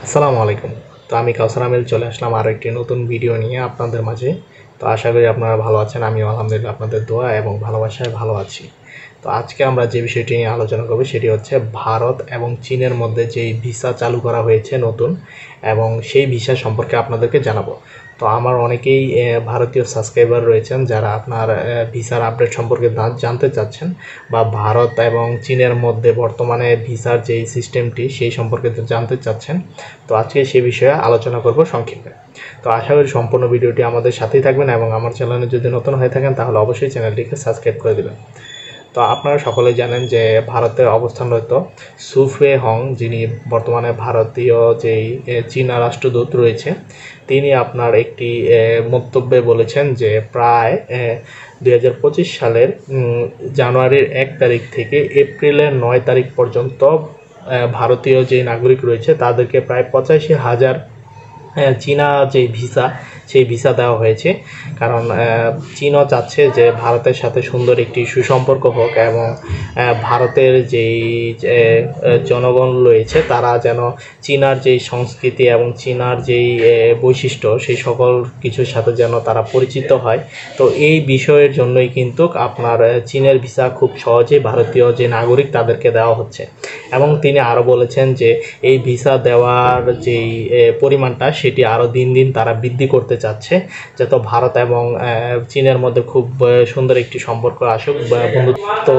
আসসালামু আলাইকুম। তো আমি কাউসার আমিল চলে আসলাম আরও একটি নতুন ভিডিও নিয়ে আপনাদের মাঝে। তো আশা করি আপনারা ভালো আছেন। আমিও আলহামদুলিল্লাহ আপনাদের দোয়া এবং ভালোবাসায় ভালো আছি। তো আজকে আমরা যে বিষয়টি নিয়ে আলোচনা করব সেটি হচ্ছে ভারত এবং চীনের মধ্যে যেই ভিসা চালু করা হয়েছে নতুন, এবং সেই ভিসা সম্পর্কে আপনাদেরকে জানাবো। তো আমার অনেকেই ভারতীয় সাবস্ক্রাইবার রয়েছেন যারা আপনার ভিসার আপডেট সম্পর্কে জানতে চাচ্ছেন, বা ভারত এবং চীনের মধ্যে বর্তমানে ভিসার যেই সিস্টেমটি সেই সম্পর্কে জানতে চাচ্ছেন। তো আজকে সেই বিষয়ে আলোচনা করব সংক্ষেপে। তো আশা করি সম্পূর্ণ ভিডিওটি আমাদের সাথেই থাকবেন, এবং আমার চ্যানেলে যদি নতুন হয়ে থাকেন তাহলে অবশ্যই চ্যানেলটিকে সাবস্ক্রাইব করে দেবেন। তো আপনারা সকলেই জানেন যে ভারতে অবস্থানরত সু ফেহং, যিনি বর্তমানে ভারতীয় যেই চীনা রাষ্ট্রদূত রয়েছে, তিনি আপনার একটি মন্তব্যে বলেছেন যে প্রায় 2025 সালের জানুয়ারির 1 তারিখ থেকে এপ্রিলের 9 তারিখ পর্যন্ত ভারতীয় যে নাগরিক রয়েছে তাদেরকে প্রায় 85,000 চীনা যে ভিসা সেই ভিসা দেওয়া হয়েছে। কারণ চীনও চাচ্ছে যে ভারতের সাথে সুন্দর একটি সুসম্পর্ক হোক, এবং ভারতের যেই জনগণ রয়েছে তারা যেন চীনার যেই সংস্কৃতি এবং চীনার যেই বৈশিষ্ট্য সেই সকল কিছুর সাথে যেন তারা পরিচিত হয়। তো এই বিষয়ের জন্যই কিন্তু আপনার চীনের ভিসা খুব সহজেই ভারতীয় যে নাগরিক তাদেরকে দেওয়া হচ্ছে। এবং তিনি আরও বলেছেন যে এই ভিসা দেওয়ার যেই পরিমাণটা সেটি আরও দিন দিন তারা বৃদ্ধি করতে চাচ্ছে, যাতে ভারত এবং চীনের মধ্যে খুব সুন্দর একটি সম্পর্ক আসুক, বন্ধুত্ব। তো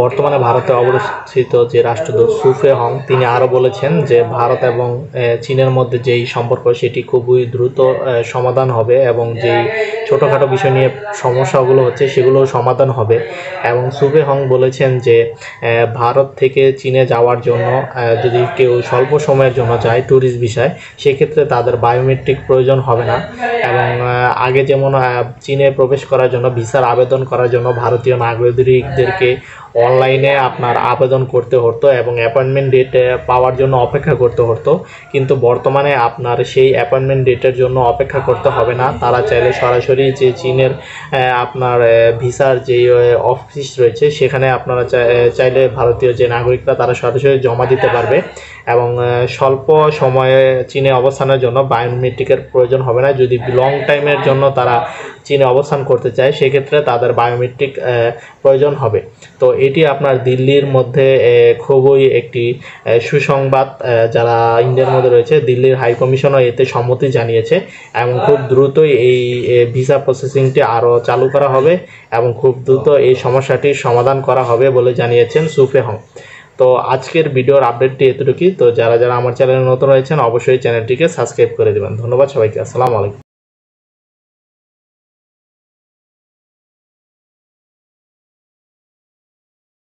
বর্তমানে ভারতে অবস্থিত যে রাষ্ট্রদূত সু ফেহং, তিনি আরও বলেছেন যে ভারত এবং চীনের মধ্যে যেই সম্পর্ক সেটি খুবই দ্রুত সমাধান হবে, এবং যেই ছোটোখাটো বিষয় নিয়ে সমস্যাগুলো হচ্ছে সেগুলো সমাধান হবে। এবং সু ফেহং বলেছেন যে ভারত থেকে চীনে যাওয়ার জন্য যদি কেউ স্বল্প সময়ের জন্য যায় ট্যুরিস্ট ভিসায়, সেক্ষেত্রে তাদের বায়োমেট্রিক প্রয়োজন হবে না। এবং আগে যেমন চীনে প্রবেশ করার জন্য ভিসার আবেদন করার জন্য ভারতীয় নাগরিকদেরকে অনলাইনে আপনার আবেদন করতে হতো এবং অ্যাপয়েন্টমেন্ট ডেট পাওয়ার জন্য অপেক্ষা করতে হতো, কিন্তু বর্তমানে আপনার সেই অ্যাপয়েন্টমেন্ট ডেটের জন্য অপেক্ষা করতে হবে না। তারা চাইলে সরাসরি যে চীনের আপনার ভিসার যে অফিস রয়েছে সেখানে আপনারা চাইলে ভারতীয় যে নাগরিকরা তারা সরাসরি জমা দিতে পারবে, এবং স্বল্প সময়ে চীনে অবস্থানের জন্য বায়োমেট্রিকের প্রয়োজন হবে না। যদি লং টাইমের জন্য তারা চীনে অবস্থান করতে চায় সেক্ষেত্রে তাদের বায়োমেট্রিক প্রয়োজন হবে। তো এটি আপনার দিল্লির মধ্যে খুবই একটি সুসংবাদ। যারা ইন্ডিয়ার মধ্যে রয়েছে, দিল্লির হাই কমিশনও এতে সম্মতি জানিয়েছে, এবং খুব দ্রুতই এই ভিসা প্রসেসিংটি আরও চালু করা হবে, এবং খুব দ্রুত এই সমস্যাটির সমাধান করা হবে বলে জানিয়েছেন সু ফেহং। তো আজকের ভিডিওর আপডেটটি এতটুকুই। তো যারা আমার চ্যানেলে নতুন রয়েছেন অবশ্যই চ্যানেলটিকে সাবস্ক্রাইব করে দেবেন। ধন্যবাদ সবাইকে। আসসালামু আলাইকুম।